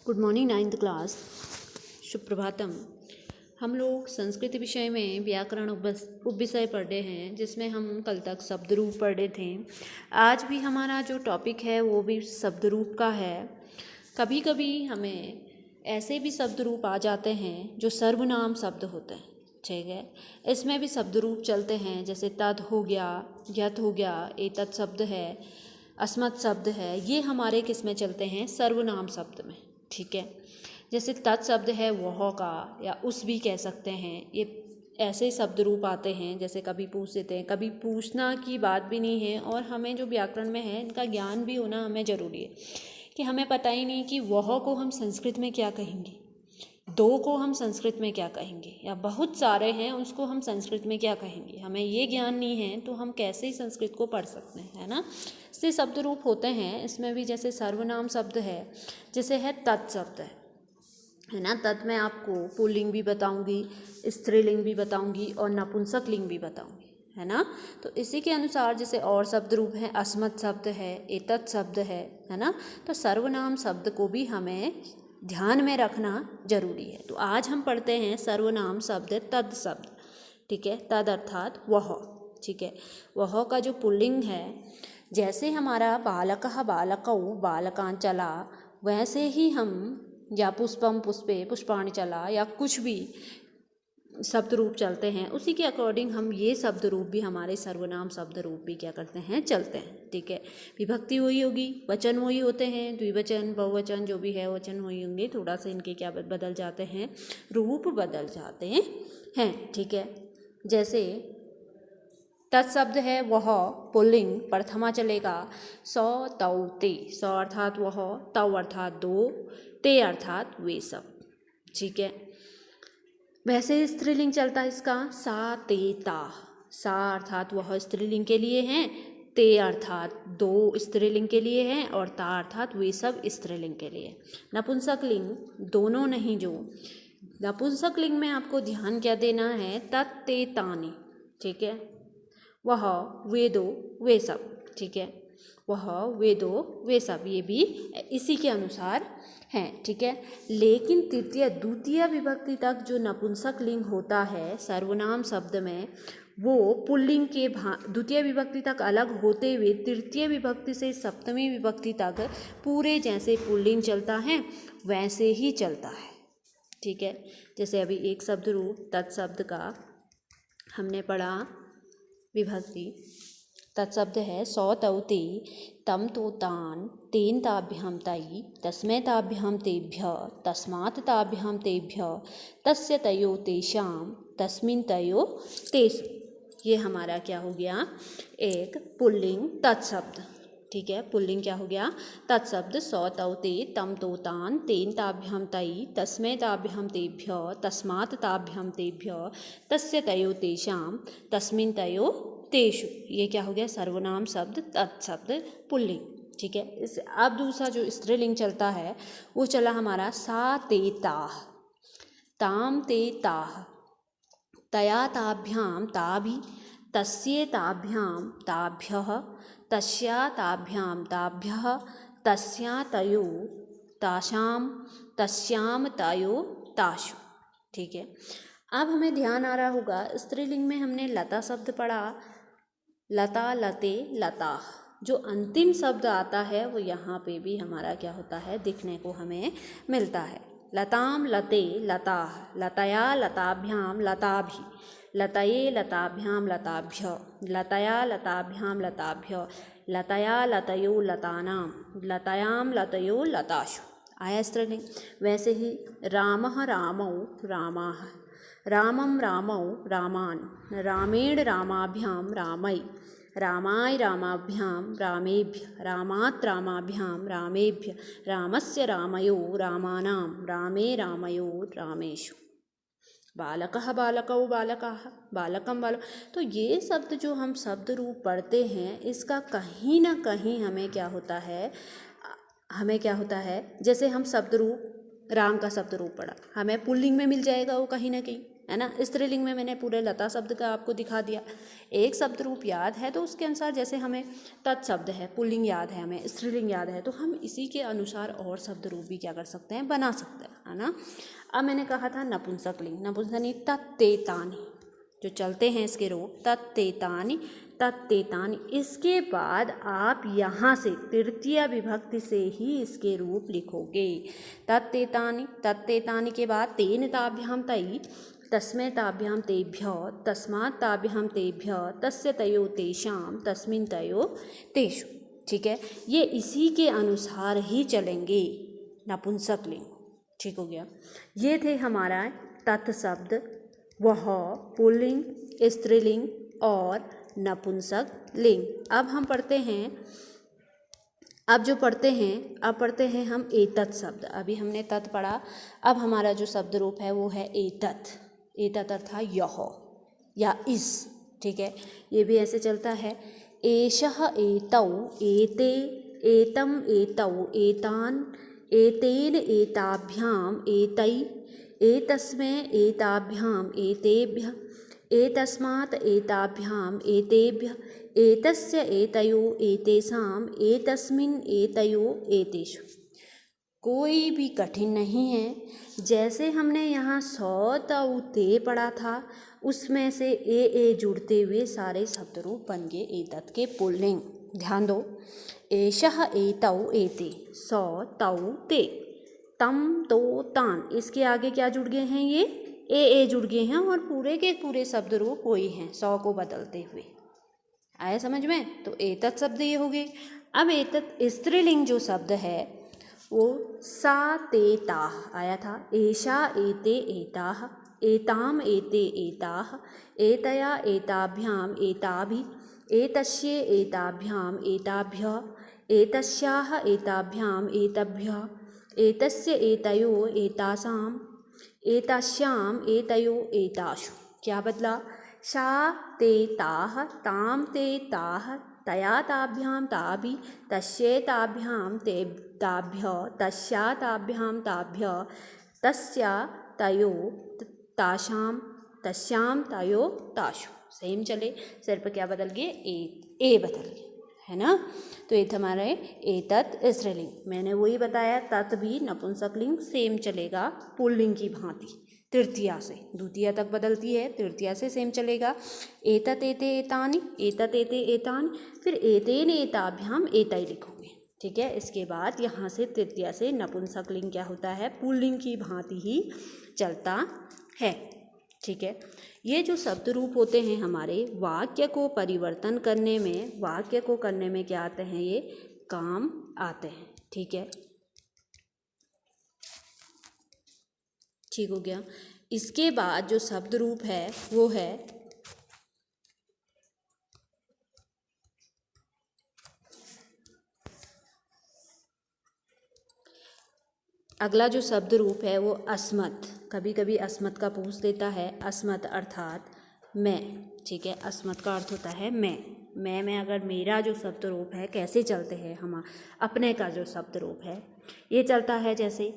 Good morning ninth class. शुभ प्रभातम। हम लोग संस्कृत विषय में व्याकरण उपविषय पढ़ रहे हैं, जिसमें हम कल तक शब्द रूप पढ़ रहे थे। आज भी हमारा जो टॉपिक है वो भी शब्द रूप का है। कभी कभी हमें ऐसे भी शब्द रूप आ जाते हैं जो सर्वनाम शब्द होते हैं, ठीक है। इसमें भी शब्द रूप चलते हैं, जैसे तद हो गया, यत हो गया, एतत् शब्द है, अस्मत् शब्द है। ये हमारे किस में चलते हैं? सर्वनाम शब्द में, ठीक है। जैसे तत् शब्द है वह का, या उस भी कह सकते हैं। ये ऐसे शब्द रूप आते हैं, जैसे कभी पूछ देते हैं, कभी पूछना की बात भी नहीं है। और हमें जो व्याकरण में है इनका ज्ञान भी होना हमें ज़रूरी है, कि हमें पता ही नहीं कि वह को हम संस्कृत में क्या कहेंगे, दो को हम संस्कृत में क्या कहेंगे, या बहुत सारे हैं उसको हम संस्कृत में क्या कहेंगे। हमें ये ज्ञान नहीं है तो हम कैसे ही संस्कृत को पढ़ सकते हैं, है ना। इससे शब्द रूप होते हैं। इसमें भी जैसे सर्वनाम शब्द है, जैसे है तत् शब्द है ना। तत् में आपको पुल्लिंग भी बताऊंगी, स्त्रीलिंग भी बताऊंगी और नपुंसक लिंग भी बताऊंगी, है ना। तो इसी के अनुसार जैसे और शब्द रूप हैं, अस्मत् शब्द है, एतत् शब्द है ना। तो सर्वनाम शब्द को भी हमें ध्यान में रखना जरूरी है। तो आज हम पढ़ते हैं सर्वनाम शब्द तद शब्द, ठीक है। तद अर्थात वह, ठीक है। वह का जो पुल्लिंग है, जैसे हमारा बालकः बालकौ बालकांचला, वैसे ही हम या पुष्पम पुष्पे पुष्पाणि चला, या कुछ भी शब्द रूप चलते हैं, उसी के अकॉर्डिंग हम ये शब्द रूप भी, हमारे सर्वनाम शब्द रूप भी क्या करते हैं? चलते हैं, ठीक है। विभक्ति वही होगी, वचन वही होते हैं, द्विवचन बहुवचन जो भी है वचन वही होंगे। थोड़ा सा इनके क्या बदल जाते हैं? रूप बदल जाते हैं, ठीक है। जैसे तत्शब्द है वह, पुल्लिंग प्रथमा चलेगा। सौ तौ ते, सौ अर्थात वह, तौ अर्थात दो, ते अर्थात वे सब, ठीक है। वैसे स्त्रीलिंग चलता है इसका सा ते ता। सा अर्थात वह स्त्रीलिंग के लिए हैं, ते अर्थात दो स्त्रीलिंग के लिए हैं, और ता अर्थात वे सब स्त्रीलिंग के लिए। नपुंसक लिंग दोनों नहीं, जो नपुंसक लिंग में आपको ध्यान क्या देना है? तत् ते तानि, ठीक है। वह वे दो वे सब, ठीक है। वह वे दो वे सब, ये भी इसी के अनुसार हैं, ठीक है। लेकिन तृतीय द्वितीय विभक्ति तक जो नपुंसक लिंग होता है सर्वनाम शब्द में, वो पुल्लिंग के द्वितीय विभक्ति तक अलग होते हुए तृतीय विभक्ति से सप्तमी विभक्ति तक पूरे जैसे पुल्लिंग चलता है वैसे ही चलता है, ठीक है। जैसे अभी एक शब्द रूप तत्शब्द का हमने पढ़ा विभक्ति। तत्शब्द है सौ तौ ते, तम तो तान, तेन ताभ्याम तई, तस्मै ताभ्याम तेभ्य, तस्मात् ताभ्याम तेभ्य, तस्य तयो तेषाम, तस्मिन् तयो तेषु। ये हमारा क्या हो गया? एक पुल्लिंग तत्शब्द, ठीक है। पुल्लिंग क्या हो गया? तत्शब्द। सौ तौ ते, तम तो तान, तेन ताभ्याम तई, तस्मै ताभ्याम तेभ्य, तस्मात् ताभ्याम तेभ्य, तस्य तयो तेषाम, तस्मिन् तयो तेषु। ये क्या हो गया? सर्वनाम शब्द तत्शब्द पुल्लिंग, ठीक है। इस अब दूसरा जो स्त्रीलिंग चलता है वो चला हमारा सा ते ताः, ताम ते ताः, तया ताभ्याम ताभि, तस्ये ताभ्याम ताभ्यः, तस्या ताभ्याम ताभ्यः, तस्या तयो तासाम, तस्याम तयो तासु, ठीक है। अब हमें ध्यान आ रहा होगा, स्त्रीलिंग में हमने लता शब्द पढ़ा, लता लते लता। जो अंतिम शब्द आता है वो यहाँ पे भी हमारा क्या होता है? दिखने को हमें मिलता है। लताम लते लताः, लतया लताभ्याम लताभि, लतये लताभ्याम लताभ्य, लतया लताभ्याम लताभ्य, लतया लतयो लतानाम, लतयाम लतयो लताशु। आया स्त्रीलिंग। वैसे ही रामः रामौ रामाः, रामं रामौ रामान्, रामेण रामाभ्याम रामै, रामाय रामाभ्याम रामेभ्य, रामात् रामाभ्याम रामेभ्य, रामस्य रामयो रामानां, रामे रामयो रामेषु। बालकः बालकौ बालकाः, बालकं बालक। तो ये शब्द जो हम शब्द रूप पढ़ते हैं, इसका कहीं ना कहीं हमें क्या होता है? हमें क्या होता है? जैसे हम शब्द रूप राम का शब्द रूप पढ़ा, हमें पुल्लिंग में मिल जाएगा वो कहीं ना कहीं, है ना। स्त्रीलिंग में मैंने पूरे लता शब्द का आपको दिखा दिया। एक शब्द रूप याद है तो उसके अनुसार, जैसे हमें तत् शब्द है, पुल्लिंग याद है, हमें स्त्रीलिंग याद है, तो हम इसी के अनुसार और शब्द रूप भी क्या कर सकते हैं, बना सकते हैं, है ना। अब मैंने कहा था नपुंसकलिंग, नपुंसकलिंग तत्तेतानि, जो चलते हैं इसके रूप, तत्तेतानि, तत्तेतानि। इसके बाद आप यहाँ से तृतीय विभक्ति से ही इसके रूप लिखोगे। तत्तेतानि, तत्तेतानि के बाद तेन ताभ्याम तई, तस्मै ताभ्याम तेभ्य, तस्मात् ताभ्याम तेभ्य, तस्य तयो तेषां, तस्मिन् तयो तेषु। ठीक है, ये इसी के अनुसार ही चलेंगे नपुंसकलिंग। ठीक हो गया। ये थे हमारा तत् शब्द, वह, पुल्लिंग, स्त्रीलिंग और नपुंसकलिंग। अब हम पढ़ते हैं, अब पढ़ते हैं हम एतत् शब्द। अभी हमने तत् पढ़ा, अब हमारा जो शब्द रूप है वो है एतत्। एतत् अर्थात यह या इस। ठीक है, ये भी ऐसे चलता है, एषः एतौ, एते, एतम् एतौ, एतान्, एतेन एताभ्याम्, एतै, एतस्मै एताभ्याम्, एतेभ्यः, एतस्मात् एताभ्याम्, एतेभ्यः, एतस्य एतयो एतेषाम्, एतस्मिन् एतयो एतेषु। कोई भी कठिन नहीं है। जैसे हमने यहाँ सौ तौ ते पढ़ा था, उसमें से ए जुड़ते हुए सारे शब्द रूप बन गए एतत् के पुल्लिंग। ध्यान दो, एषः एतौ एते, सौ तौ ते, तम तो तान, इसके आगे क्या जुड़ गए हैं, ये ए जुड़ गए हैं और पूरे के पूरे शब्द रूप वही हैं, सौ को बदलते हुए। आया समझ में? तो एतत् शब्द ये हो गए। अब एतत् स्त्रीलिंग जो शब्द है वो सा ते ताः आया था। एषा एते एताः, एताम एते एताः, एतया एताभ्याम एताभि, एतस्ये एताभ्याम एताभ्यः, एतस्याः एताभ्याम एतभ्यः, एतस्य एतयो एतासाम्, एतस्याम एतयो एतासु। क्या बदला? सा ते ताः, ताम ते ताः, तया ताभ्याम ताभि, तस्ये ताभ्याम ते ताभ्यः, तस्या ताभ्याम ताभ्यः, तस्या तयो तासां, तस्याम तयो तासु। सेम चले, सिर्फ क्या बदल गए, ए बदल गए, है ना। तो ये हमारा एतत् स्त्रीलिंग। मैंने वही बताया, तत् भी नपुंसकलिंग सेम चलेगा पुल्लिंग की भांति। तृतीया से द्वितीया तक बदलती है, तृतीया से सेम चलेगा। एतत् एते एतानि, एतत् एते एतानि, फिर एतेन एताभ्याम एतै लिखोगे। ठीक है, इसके बाद यहाँ से तृतीया से नपुंसकलिंग क्या होता है, पुल्लिंग की भांति ही चलता है। ठीक है, ये जो शब्द रूप होते हैं हमारे वाक्य को परिवर्तन करने में, वाक्य को करने में क्या आते हैं, ये काम आते हैं। ठीक है, ठीक हो गया। इसके बाद जो शब्द रूप है वो है अगला जो शब्द रूप है वो अस्मत्। कभी कभी अस्मत् का पूछ देता है। अस्मत् अर्थात मैं। ठीक है, अस्मत् का अर्थ होता है मैं में अगर मेरा जो शब्द रूप है, कैसे चलते हैं हम अपने का जो शब्द रूप है, ये चलता है जैसे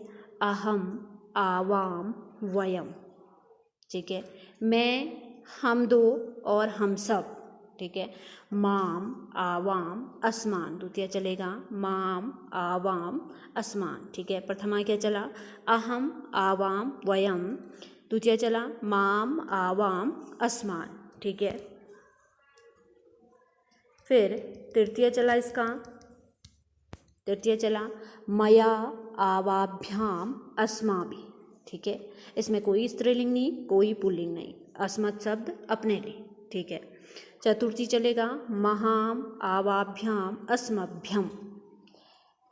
अहम, आवाम, वयम। ठीक है, मैं, हम दो और हम सब। ठीक है, माम, आवाम, अस्मान। द्वितीय चलेगा माम, आवाम, अस्मान। ठीक है, प्रथमा क्या चला, अहम, आवाम, वयम। द्वितीय चला माम, आवाम, अस्मान। ठीक है, फिर तृतीय चला इसका, तृतीय चला मया, आवाभ्याम, अस्माभि। ठीक है, इसमें कोई स्त्रीलिंग नहीं, कोई पुल्लिंग नहीं, अस्मत् शब्द अपने लिए। ठीक है, चतुर्थी चलेगा महाम, आवाभ्याम, अस्मभ्यम।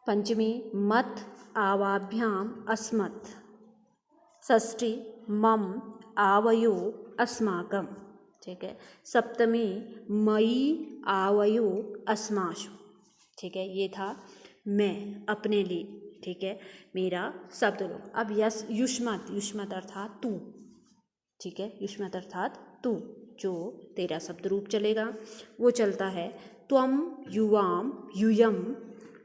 पंचमी मत, आवाभ्याम, अस्मत्। षष्ठी मम, आवयो, अस्माकम। ठीक है, सप्तमी मयि, आवयो, अस्मासु। ठीक है, ये था मैं, अपने लिए। ठीक है, मेरा शब्द रूप। अब युष्मत्, युष्मत् अर्थात तू। ठीक है, युष्मत् अर्थात तू, जो तेरा शब्द रूप चलेगा वो चलता है त्वम, युवाम, यूयम,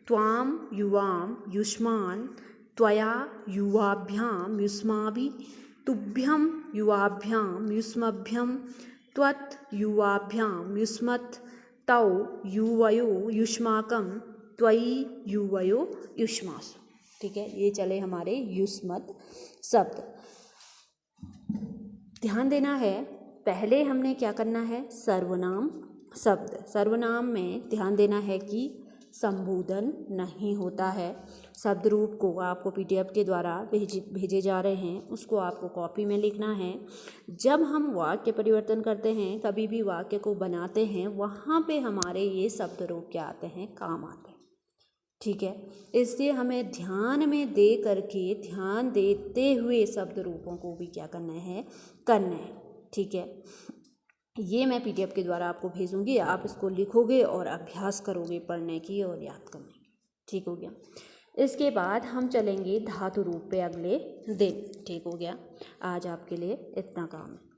त्वाम, युवाम, युष्मान, त्वया, युवाभ्याम, युष्माभि, तुभ्यं युवाभ्यां युष्मभ्यं त्वत् युवाभ्यां युष्मत् तौ युवयो युष्माकं त्वयि युवयो युष्मासु। ठीक है, ये चले हमारे युष्मत् शब्द। ध्यान देना है, पहले हमने क्या करना है, सर्वनाम शब्द। सर्वनाम में ध्यान देना है कि संबोधन नहीं होता है। शब्द रूप को आपको पीडीएफ के द्वारा भेजे जा रहे हैं, उसको आपको कॉपी में लिखना है। जब हम वाक्य परिवर्तन करते हैं, कभी भी वाक्य को बनाते हैं, वहाँ पे हमारे ये शब्द रूप क्या आते हैं, काम आते हैं। ठीक है, इसलिए हमें ध्यान में दे करके, ध्यान देते हुए शब्द रूपों को भी क्या करना है, ठीक है। ये मैं पीडीएफ के द्वारा आपको भेजूंगी, आप इसको लिखोगे और अभ्यास करोगे पढ़ने की और याद करने की। ठीक हो गया। इसके बाद हम चलेंगे धातु रूप पे अगले दिन। ठीक हो गया, आज आपके लिए इतना काम है।